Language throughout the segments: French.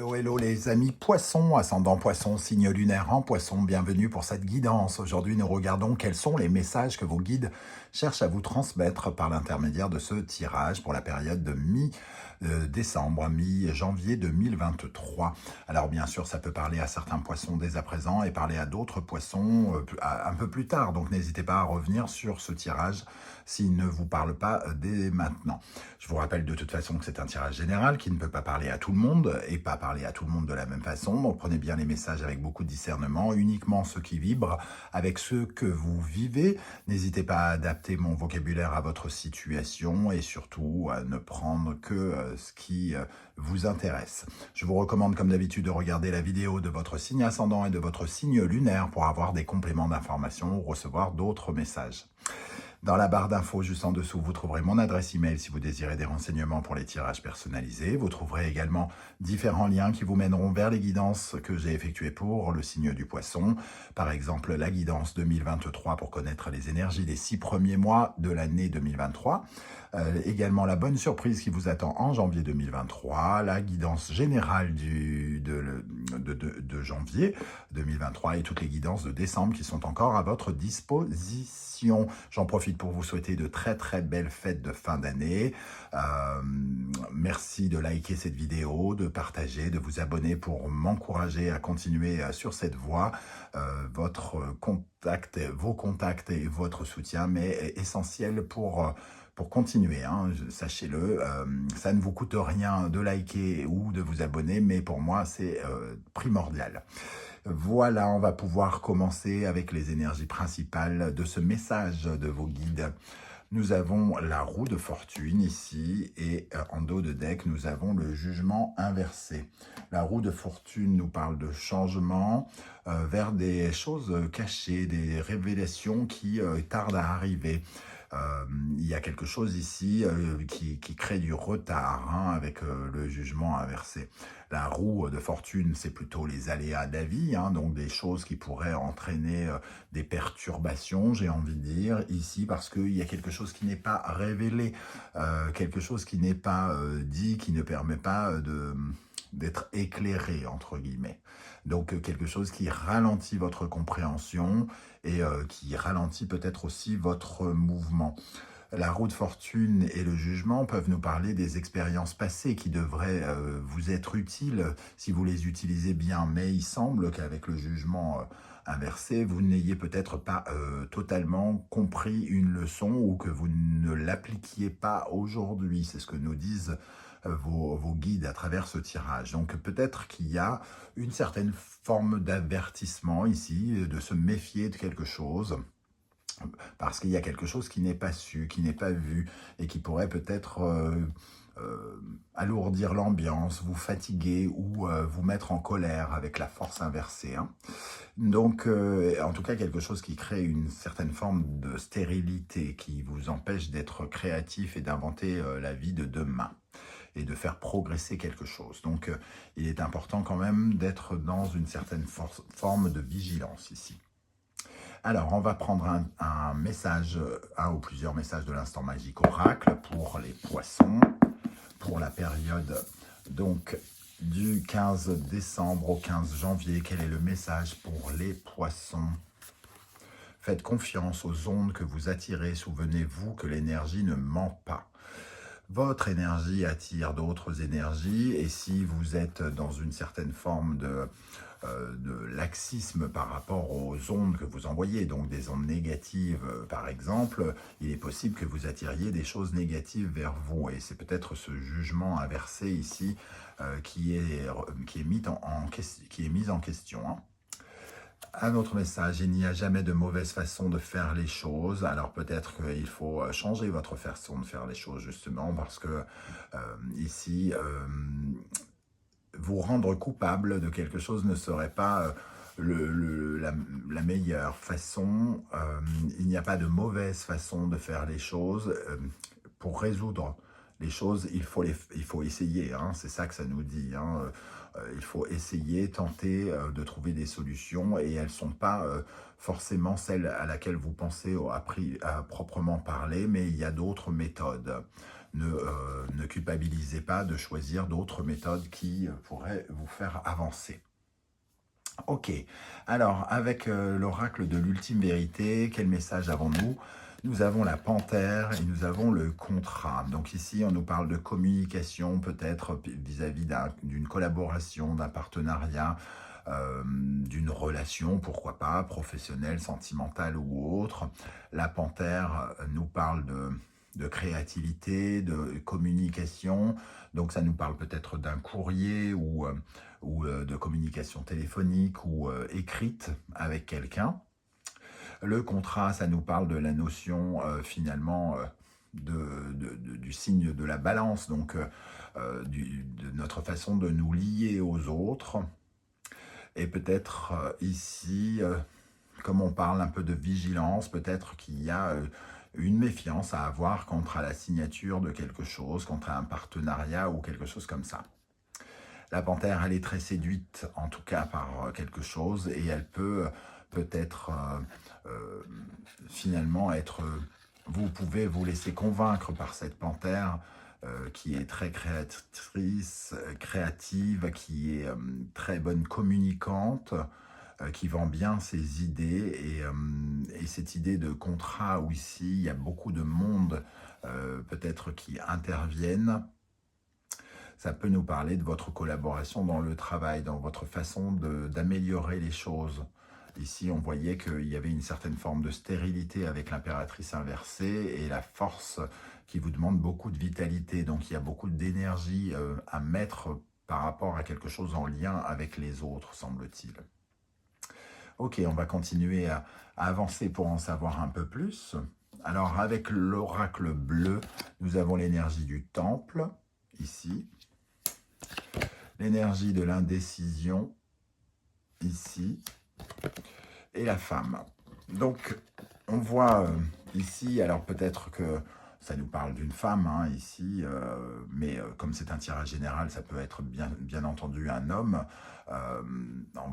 Hello, hello les amis poissons, ascendant poisson, signe lunaire en poisson, bienvenue pour cette guidance. Aujourd'hui, nous regardons quels sont les messages que vos guides cherchent à vous transmettre par l'intermédiaire de ce tirage pour la période de mi-décembre, mi-janvier 2023. Alors bien sûr, ça peut parler à certains poissons dès à présent et parler à d'autres poissons un peu plus tard. Donc n'hésitez pas à revenir sur ce tirage s'il ne vous parle pas dès maintenant. Je vous rappelle de toute façon que c'est un tirage général qui ne peut pas parler à tout le monde et pas parler à tout le monde de la même façon. Donc prenez bien les messages avec beaucoup de discernement, uniquement ceux qui vibrent avec ceux que vous vivez. N'hésitez pas à adapter mon vocabulaire à votre situation et surtout à ne prendre que ce qui vous intéresse. Je vous recommande comme d'habitude de regarder la vidéo de votre signe ascendant et de votre signe lunaire pour avoir des compléments d'information ou recevoir d'autres messages. Dans la barre d'infos juste en dessous, vous trouverez mon adresse email si vous désirez des renseignements pour les tirages personnalisés. Vous trouverez également différents liens qui vous mèneront vers les guidances que j'ai effectuées pour le signe du poisson. Par exemple, la guidance 2023 pour connaître les énergies des 6 premiers mois de l'année 2023. Également la bonne surprise qui vous attend en janvier 2023. La guidance générale de janvier 2023 et toutes les guidances de décembre qui sont encore à votre disposition. J'en profite pour vous souhaiter de très très belles fêtes de fin d'année. Merci de liker cette vidéo, de partager, de vous abonner pour m'encourager à continuer sur cette voie. Votre contact, vos contacts et votre soutien m'est essentiel pour continuer, hein, sachez-le, ça ne vous coûte rien de liker ou de vous abonner, mais pour moi c'est primordial. Voilà, on va pouvoir commencer avec les énergies principales de ce message de vos guides. Nous avons la roue de fortune ici et en dos de deck, nous avons le jugement inversé. La roue de fortune nous parle de changement vers des choses cachées, des révélations qui tardent à arriver. Il y a quelque chose ici qui crée du retard avec le jugement inversé. La roue de fortune, c'est plutôt les aléas de la vie, donc des choses qui pourraient entraîner des perturbations, j'ai envie de dire, ici, parce qu'il y a quelque chose qui n'est pas révélé, quelque chose qui n'est pas dit, qui ne permet pas d'être éclairé, entre guillemets. Donc quelque chose qui ralentit votre compréhension et qui ralentit peut-être aussi votre mouvement. La roue de fortune et le jugement peuvent nous parler des expériences passées qui devraient vous être utiles si vous les utilisez bien. Mais il semble qu'avec le jugement inversé, vous n'ayez peut-être pas totalement compris une leçon ou que vous ne l'appliquiez pas aujourd'hui. C'est ce que nous disent vos guides à travers ce tirage. Donc peut-être qu'il y a une certaine forme d'avertissement ici, de se méfier de quelque chose, parce qu'il y a quelque chose qui n'est pas su, qui n'est pas vu, et qui pourrait peut-être alourdir l'ambiance, vous fatiguer ou vous mettre en colère avec la force inversée. Donc, en tout cas, quelque chose qui crée une certaine forme de stérilité, qui vous empêche d'être créatif et d'inventer la vie de demain et de faire progresser quelque chose. Donc, il est important quand même d'être dans une certaine forme de vigilance ici. Alors, on va prendre un message, un ou plusieurs messages de l'instant magique oracle pour les poissons, pour la période donc du 15 décembre au 15 janvier. Quel est le message pour les poissons? Faites confiance aux ondes que vous attirez. Souvenez-vous que l'énergie ne ment pas. Votre énergie attire d'autres énergies et si vous êtes dans une certaine forme de laxisme par rapport aux ondes que vous envoyez, donc des ondes négatives par exemple, il est possible que vous attiriez des choses négatives vers vous et c'est peut-être ce jugement inversé ici qui est mis en question. Un autre message, il n'y a jamais de mauvaise façon de faire les choses. Alors peut-être qu'il faut changer votre façon de faire les choses justement parce que ici, vous rendre coupable de quelque chose ne serait pas la meilleure façon. Il n'y a pas de mauvaise façon de faire les choses pour résoudre les choses, il faut essayer, hein, c'est ça que ça nous dit, hein. Il faut essayer, tenter de trouver des solutions et elles ne sont pas forcément celles à laquelle vous pensez à proprement parler, mais il y a d'autres méthodes. Ne culpabilisez pas de choisir d'autres méthodes qui pourraient vous faire avancer. Ok, alors avec l'oracle de l'ultime vérité, quel message avons-nous? Nous avons la panthère et nous avons le contrat. Donc ici, on nous parle de communication, peut-être vis-à-vis d'une collaboration, d'un partenariat, d'une relation, pourquoi pas, professionnelle, sentimentale ou autre. La panthère nous parle de créativité, de communication. Donc ça nous parle peut-être d'un courrier ou de communication téléphonique ou écrite avec quelqu'un. Le contrat, ça nous parle de la notion finalement du signe de la balance, donc de notre façon de nous lier aux autres. Et peut-être ici, comme on parle un peu de vigilance, peut-être qu'il y a une méfiance à avoir contre la signature de quelque chose, contre un partenariat ou quelque chose comme ça. La panthère, elle est très séduite, en tout cas, par quelque chose, et elle peut peut-être finalement être... vous pouvez vous laisser convaincre par cette panthère qui est très créatrice, créative, qui est très bonne communicante, qui vend bien ses idées, et cette idée de contrat où ici, il y a beaucoup de monde peut-être qui interviennent. Ça peut nous parler de votre collaboration dans le travail, dans votre façon d'améliorer les choses. Ici, on voyait qu'il y avait une certaine forme de stérilité avec l'impératrice inversée et la force qui vous demande beaucoup de vitalité. Donc, il y a beaucoup d'énergie à mettre par rapport à quelque chose en lien avec les autres, semble-t-il. Ok, on va continuer à avancer pour en savoir un peu plus. Alors, avec l'oracle bleu, nous avons l'énergie du temple, ici. L'énergie de l'indécision, ici, et la femme. Donc, on voit ici, alors peut-être que ça nous parle d'une femme, hein, ici, mais comme c'est un tirage général, ça peut être bien entendu un homme. On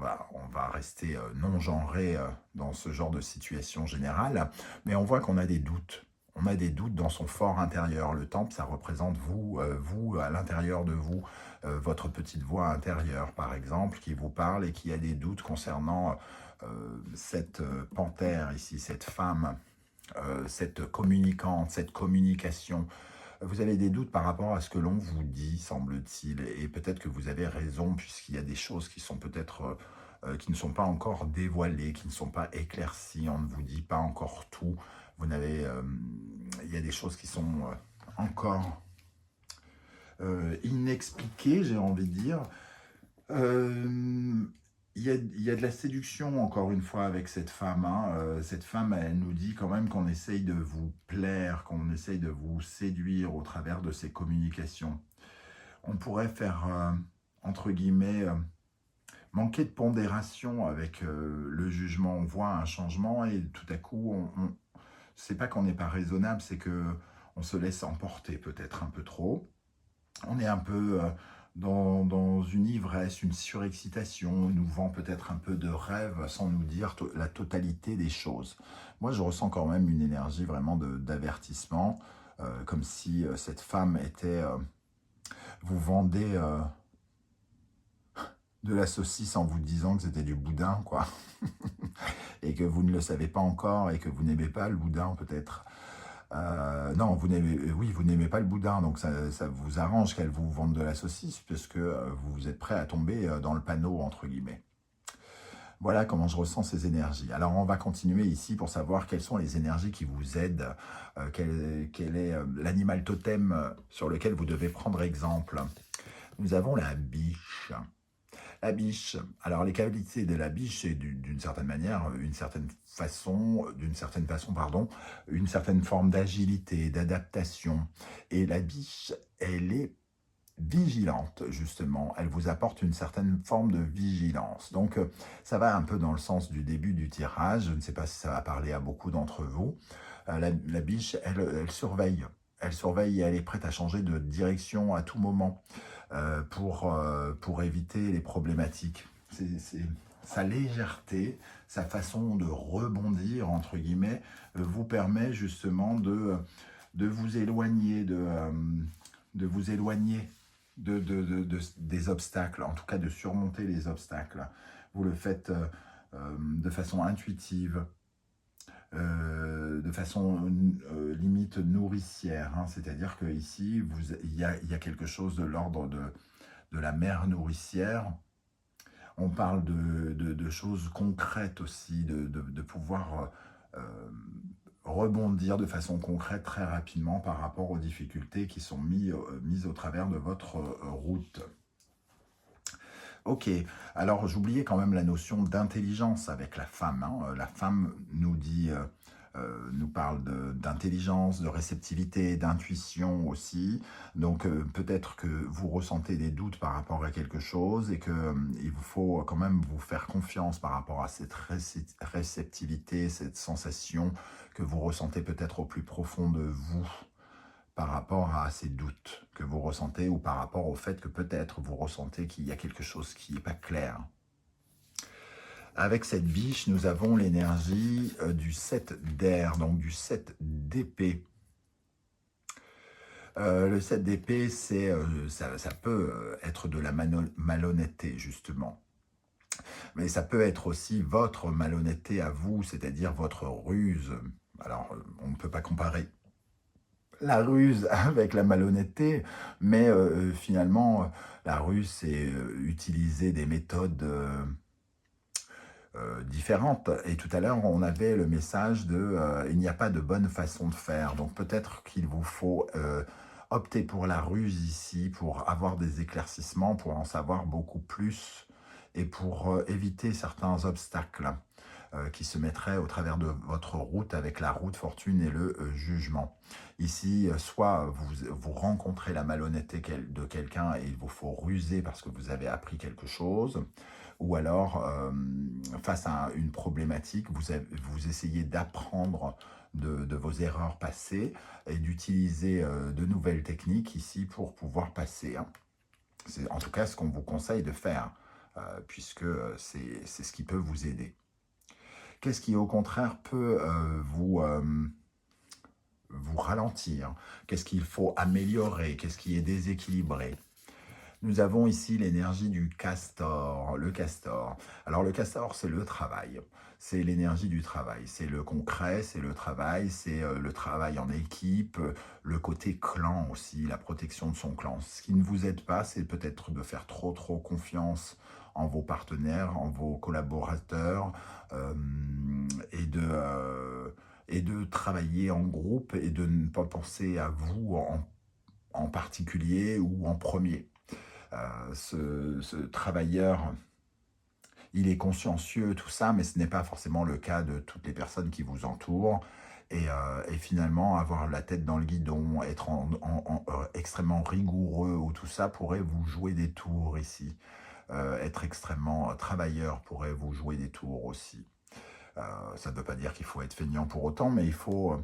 va rester non-genré dans ce genre de situation générale, mais on voit qu'on a des doutes. On a des doutes dans son fort intérieur. Le temple, ça représente vous, vous à l'intérieur de vous, votre petite voix intérieure, par exemple, qui vous parle et qui a des doutes concernant cette panthère ici, cette femme, cette communicante, cette communication. Vous avez des doutes par rapport à ce que l'on vous dit, semble-t-il, et peut-être que vous avez raison, puisqu'il y a des choses qui sont peut-être... qui ne sont pas encore dévoilées, qui ne sont pas éclaircies, on ne vous dit pas encore tout. Vous n'avez, il y a des choses qui sont encore inexpliquées, j'ai envie de dire. Il y a de la séduction, encore une fois, avec cette femme. Hein. Cette femme, elle nous dit quand même qu'on essaye de vous plaire, qu'on essaye de vous séduire au travers de ces communications. On pourrait faire, entre guillemets, manquer de pondération avec le jugement. On voit un changement et tout à coup, c'est pas qu'on n'est pas raisonnable, c'est qu'on se laisse emporter peut-être un peu trop. On est un peu dans une ivresse, une surexcitation, on nous vend peut-être un peu de rêve sans nous dire la totalité des choses. Moi, je ressens quand même une énergie vraiment d'avertissement, comme si cette femme était... vous vendez de la saucisse en vous disant que c'était du boudin, quoi. Et que vous ne le savez pas encore et que vous n'aimez pas le boudin, peut-être. Non, vous n'aimez pas le boudin, donc ça vous arrange qu'elle vous vende de la saucisse, puisque vous êtes prêt à tomber dans le panneau, entre guillemets. Voilà comment je ressens ces énergies. Alors, on va continuer ici pour savoir quelles sont les énergies qui vous aident, quel est l'animal totem sur lequel vous devez prendre exemple. Nous avons la biche. La biche, alors les qualités de la biche, c'est d'une certaine manière, une certaine forme d'agilité, d'adaptation. Et la biche, elle est vigilante, justement. Elle vous apporte une certaine forme de vigilance. Donc, ça va un peu dans le sens du début du tirage. Je ne sais pas si ça va parler à beaucoup d'entre vous. La biche, elle surveille. elle surveille et elle est prête à changer de direction à tout moment pour éviter les problématiques. C'est sa légèreté, sa façon de rebondir, entre guillemets, vous permet justement de vous éloigner, de vous éloigner des obstacles, en tout cas de surmonter les obstacles. Vous le faites de façon intuitive, de façon limite nourricière, hein. C'est-à-dire qu'ici, il y a quelque chose de l'ordre de la mère nourricière. On parle de choses concrètes aussi, de pouvoir rebondir de façon concrète très rapidement par rapport aux difficultés qui sont mises au travers de votre route. Ok, alors j'oubliais quand même la notion d'intelligence avec la femme, hein. La femme nous parle d'intelligence, de réceptivité, d'intuition aussi. Donc peut-être que vous ressentez des doutes par rapport à quelque chose et qu'il vous faut quand même vous faire confiance par rapport à cette réceptivité, cette sensation que vous ressentez peut-être au plus profond de vous, par rapport à ces doutes que vous ressentez ou par rapport au fait que peut-être vous ressentez qu'il y a quelque chose qui n'est pas clair. Avec cette biche, nous avons l'énergie du 7 d'air, donc du 7 d'épée. Le 7 d'épée, ça peut être de la malhonnêteté, justement. Mais ça peut être aussi votre malhonnêteté à vous, c'est-à-dire votre ruse. Alors, on ne peut pas comparer la ruse avec la malhonnêteté, mais finalement, la ruse, c'est utiliser des méthodes différentes. Et tout à l'heure, on avait le message il n'y a pas de bonne façon de faire. Donc peut-être qu'il vous faut opter pour la ruse ici, pour avoir des éclaircissements, pour en savoir beaucoup plus et pour éviter certains obstacles qui se mettraient au travers de votre route avec la roue de fortune et le jugement. Ici, soit vous rencontrez la malhonnêteté de quelqu'un et il vous faut ruser parce que vous avez appris quelque chose, ou alors, face à une problématique, vous essayez d'apprendre de vos erreurs passées et d'utiliser de nouvelles techniques ici pour pouvoir passer, hein. C'est en tout cas ce qu'on vous conseille de faire, puisque c'est ce qui peut vous aider. Qu'est-ce qui, au contraire, peut vous ralentir? Qu'est-ce qu'il faut améliorer? Qu'est-ce qui est déséquilibré? Nous avons ici l'énergie du castor, le castor. Alors le castor, c'est le travail, c'est l'énergie du travail, c'est le concret, c'est le travail en équipe, le côté clan aussi, la protection de son clan. Ce qui ne vous aide pas, c'est peut-être de faire trop confiance en vos partenaires, en vos collaborateurs, et de travailler en groupe et de ne pas penser à vous en particulier ou en premier. Ce travailleur, il est consciencieux, tout ça, mais ce n'est pas forcément le cas de toutes les personnes qui vous entourent. Et finalement, avoir la tête dans le guidon, être extrêmement rigoureux ou tout ça pourrait vous jouer des tours ici. Être extrêmement travailleur pourrait vous jouer des tours aussi. Ça ne veut pas dire qu'il faut être feignant pour autant, mais il faut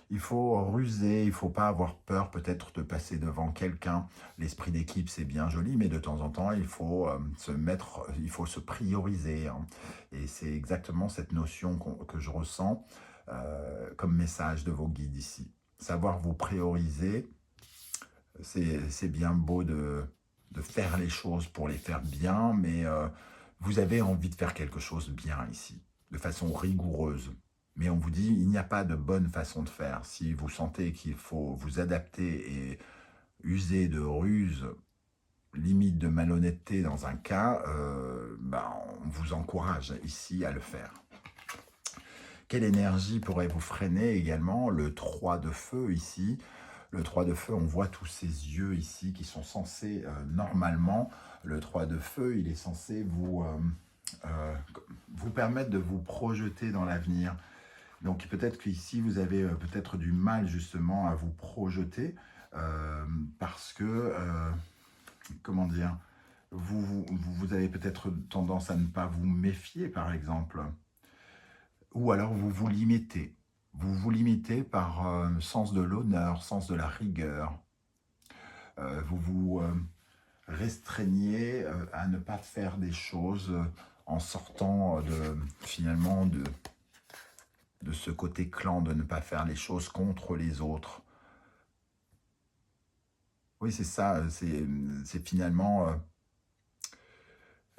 ruser, il ne faut pas avoir peur peut-être de passer devant quelqu'un. L'esprit d'équipe, c'est bien joli, mais de temps en temps, il faut se prioriser, hein. Et c'est exactement cette notion que je ressens comme message de vos guides ici. Savoir vous prioriser, c'est bien beau de faire les choses pour les faire bien, mais vous avez envie de faire quelque chose bien ici, de façon rigoureuse. Mais on vous dit, il n'y a pas de bonne façon de faire. Si vous sentez qu'il faut vous adapter et user de ruse, limite de malhonnêteté dans un cas, on vous encourage ici à le faire. Quelle énergie pourrait vous freiner également? Le 3 de feu ici. Le 3 de feu, on voit tous ces yeux ici qui sont censés, normalement, le 3 de feu, il est censé vous permettre de vous projeter dans l'avenir. Donc peut-être qu'ici, vous avez peut-être du mal justement à vous projeter parce que, comment dire, vous avez peut-être tendance à ne pas vous méfier, par exemple. Ou alors vous vous limitez. Vous vous limitez par sens de l'honneur, sens de la rigueur. Vous vous restreignez à ne pas faire des choses en sortant finalement de ce côté clan, de ne pas faire les choses contre les autres. Oui, c'est ça, c'est finalement...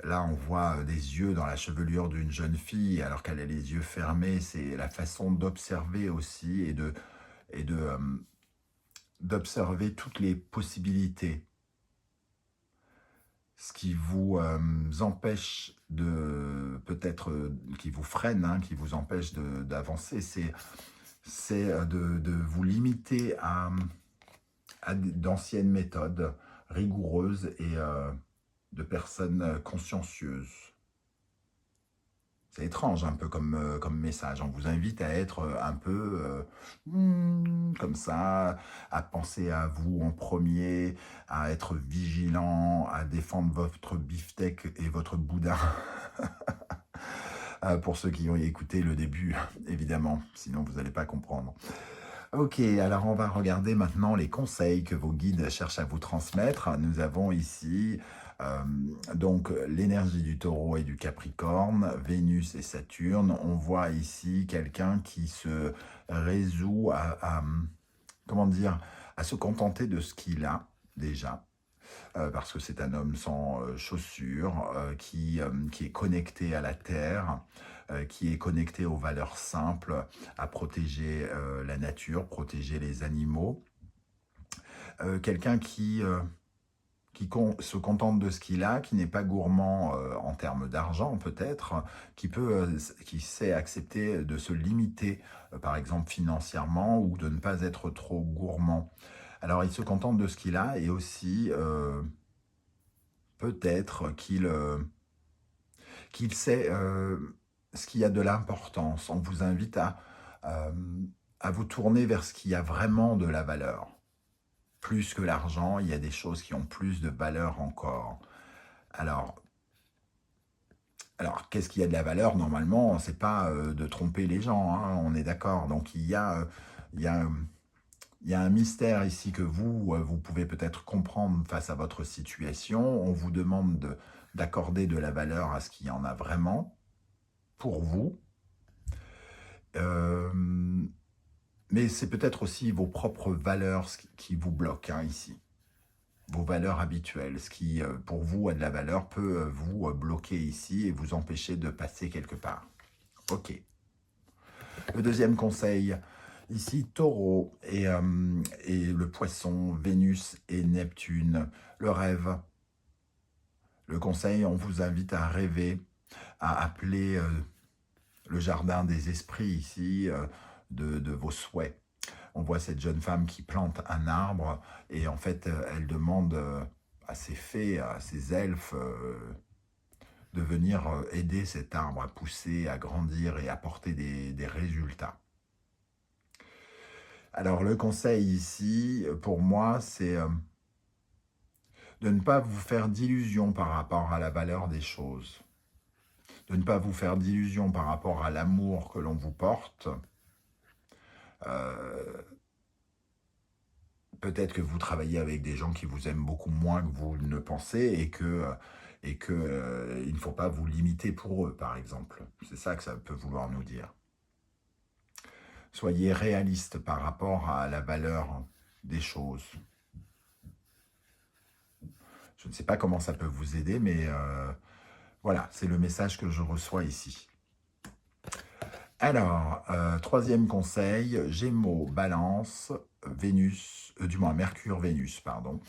là, on voit des yeux dans la chevelure d'une jeune fille, alors qu'elle a les yeux fermés. C'est la façon d'observer aussi et d'observer toutes les possibilités. Ce qui vous empêche peut-être, qui vous freine, hein, qui vous empêche d'avancer, c'est de vous limiter à d'anciennes méthodes rigoureuses et de personnes consciencieuses. C'est étrange un peu comme message. On vous invite à être un peu comme ça, à penser à vous en premier, à être vigilant, à défendre votre beefsteak et votre boudin. Pour ceux qui ont écouté le début, évidemment, sinon vous n'allez pas comprendre. Ok, alors on va regarder maintenant les conseils que vos guides cherchent à vous transmettre. Nous avons ici donc l'énergie du Taureau et du Capricorne, Vénus et Saturne. On voit ici quelqu'un qui se résout comment dire, à se contenter de ce qu'il a déjà. Parce que c'est un homme sans chaussures, qui est connecté à la terre, qui est connecté aux valeurs simples, à protéger la nature, protéger les animaux. Quelqu'un qui se contente de ce qu'il a, qui n'est pas gourmand en termes d'argent peut-être, qui sait accepter de se limiter, par exemple financièrement, ou de ne pas être trop gourmand. Alors il se contente de ce qu'il a et aussi peut-être qu'il sait ce qui a de l'importance. On vous invite euh, à vous tourner vers ce qui a vraiment de la valeur. Plus que l'argent, il y a des choses qui ont plus de valeur encore. Alors qu'est-ce qui a de la valeur? Normalement, c'est pas de tromper les gens, hein, on est d'accord. Donc il y a un mystère ici que vous pouvez peut-être comprendre face à votre situation. On vous demande d'accorder de la valeur à ce qu'il y en a vraiment pour vous. Mais c'est peut-être aussi vos propres valeurs qui vous bloquent ici. Vos valeurs habituelles. Ce qui, pour vous, a de la valeur peut vous bloquer ici et vous empêcher de passer quelque part. Ok. Le deuxième conseil, ici, Taureau et le Poisson, Vénus et Neptune. Le rêve. Le conseil, on vous invite à rêver, à appeler le jardin des esprits ici, de vos souhaits. On voit cette jeune femme qui plante un arbre et en fait, elle demande à ses fées, à ses elfes, de venir aider cet arbre à pousser, à grandir et à porter des résultats. Alors le conseil ici, pour moi, c'est de ne pas vous faire d'illusions par rapport à la valeur des choses. De ne pas vous faire d'illusions par rapport à l'amour que l'on vous porte. Peut-être que vous travaillez avec des gens qui vous aiment beaucoup moins que vous ne pensez et que il ne faut pas vous limiter pour eux, par exemple. C'est ça que ça peut vouloir nous dire. Soyez réaliste par rapport à la valeur des choses. Je ne sais pas comment ça peut vous aider, mais voilà, c'est le message que je reçois ici. Alors, troisième conseil, Gémeaux, Balance, Vénus, du moins Mercure, Vénus, pardon.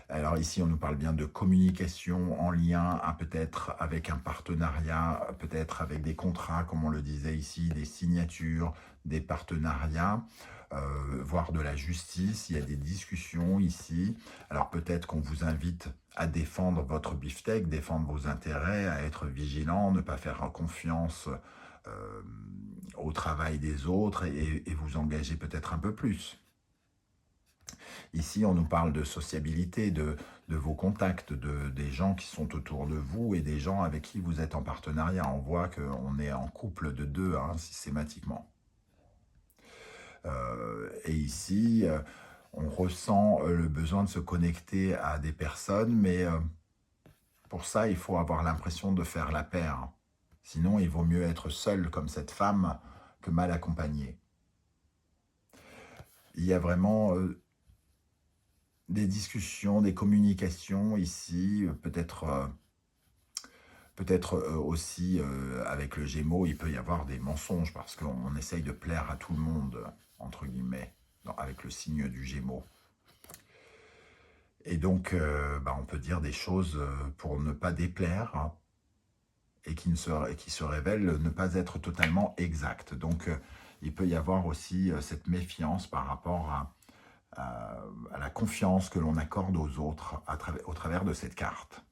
Alors ici, on nous parle bien de communication en lien peut-être avec un partenariat, peut-être avec des contrats, comme on le disait ici, des signatures, des partenariats, voire de la justice. Il y a des discussions ici. Alors peut-être qu'on vous invite à défendre votre beefsteak, défendre vos intérêts, à être vigilant, ne pas faire confiance au travail des autres et vous engager peut-être un peu plus. Ici, on nous parle de sociabilité, de vos contacts, des gens qui sont autour de vous et des gens avec qui vous êtes en partenariat. On voit qu'on est en couple de deux systématiquement. Et ici, on ressent le besoin de se connecter à des personnes, mais pour ça, il faut avoir l'impression de faire la paire. Sinon, il vaut mieux être seul comme cette femme que mal accompagné. Il y a vraiment des discussions, des communications ici, peut-être aussi avec le Gémeaux, il peut y avoir des mensonges parce qu'on essaye de plaire à tout le monde, entre guillemets, avec le signe du Gémeaux. Et donc, on peut dire des choses pour ne pas déplaire, hein, et qui se révèlent ne pas être totalement exactes. Donc, il peut y avoir aussi cette méfiance par rapport à la confiance que l'on accorde aux autres au travers de cette carte.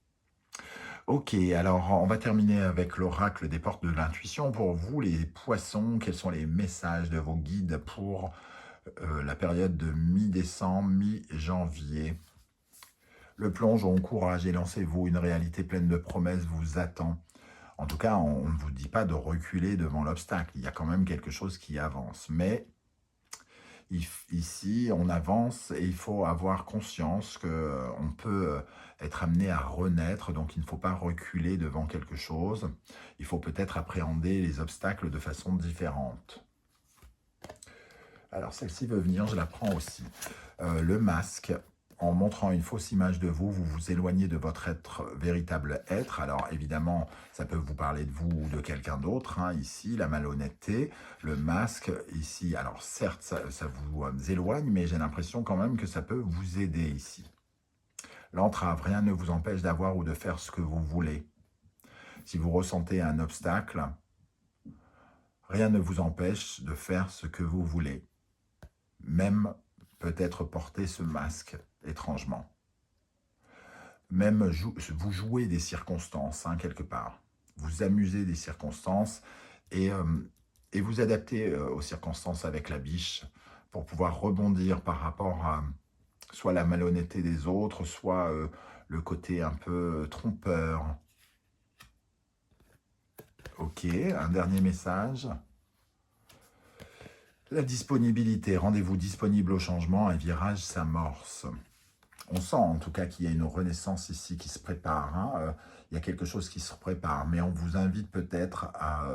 Ok, alors on va terminer avec l'oracle des portes de l'intuition. Pour vous, les poissons, quels sont les messages de vos guides pour la période de mi-décembre, mi-janvier? Le plongeon, courage et lancez-vous, une réalité pleine de promesses vous attend. En tout cas, on ne vous dit pas de reculer devant l'obstacle, il y a quand même quelque chose qui avance. Mais ici, on avance et il faut avoir conscience qu'on peut être amené à renaître, donc il ne faut pas reculer devant quelque chose. Il faut peut-être appréhender les obstacles de façon différente. Alors, celle-ci veut venir, je la prends aussi. Le masque. En montrant une fausse image de vous, vous vous éloignez de votre véritable être. Alors évidemment, ça peut vous parler de vous ou de quelqu'un d'autre. Hein, ici, la malhonnêteté, le masque, ici. Alors certes, ça vous éloigne, mais j'ai l'impression quand même que ça peut vous aider ici. L'entrave, rien ne vous empêche d'avoir ou de faire ce que vous voulez. Si vous ressentez un obstacle, rien ne vous empêche de faire ce que vous voulez. Même peut-être porter ce masque étrangement. Même vous jouez des circonstances, hein, quelque part. Vous amusez des circonstances et vous adaptez aux circonstances avec la biche pour pouvoir rebondir par rapport à soit la malhonnêteté des autres, soit le côté un peu trompeur. Ok, un dernier message. La disponibilité, rendez-vous disponible au changement, un virage s'amorce. On sent en tout cas qu'il y a une renaissance ici qui se prépare. Hein. Il y a quelque chose qui se prépare, mais on vous invite peut-être à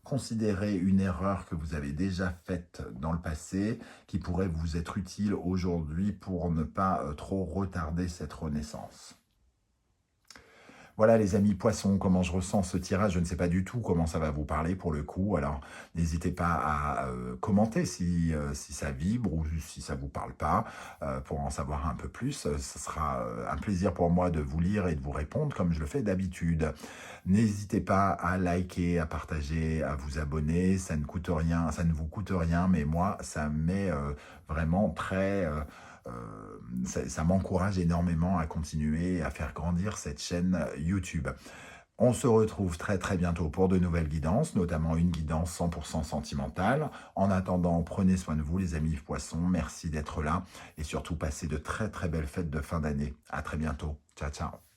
considérer une erreur que vous avez déjà faite dans le passé, qui pourrait vous être utile aujourd'hui pour ne pas trop retarder cette renaissance. Voilà les amis poissons, comment je ressens ce tirage, je ne sais pas du tout comment ça va vous parler pour le coup, alors n'hésitez pas à commenter si ça vibre ou si ça ne vous parle pas, pour en savoir un peu plus. Ce sera un plaisir pour moi de vous lire et de vous répondre comme je le fais d'habitude. N'hésitez pas à liker, à partager, à vous abonner, ça ne coûte rien, ça ne vous coûte rien, mais moi ça m'est vraiment très... ça m'encourage énormément à continuer à faire grandir cette chaîne YouTube. On se retrouve très très bientôt pour de nouvelles guidances, notamment une guidance 100% sentimentale. En attendant, prenez soin de vous les amis poissons, merci d'être là et surtout passez de très très belles fêtes de fin d'année. À très bientôt, ciao ciao.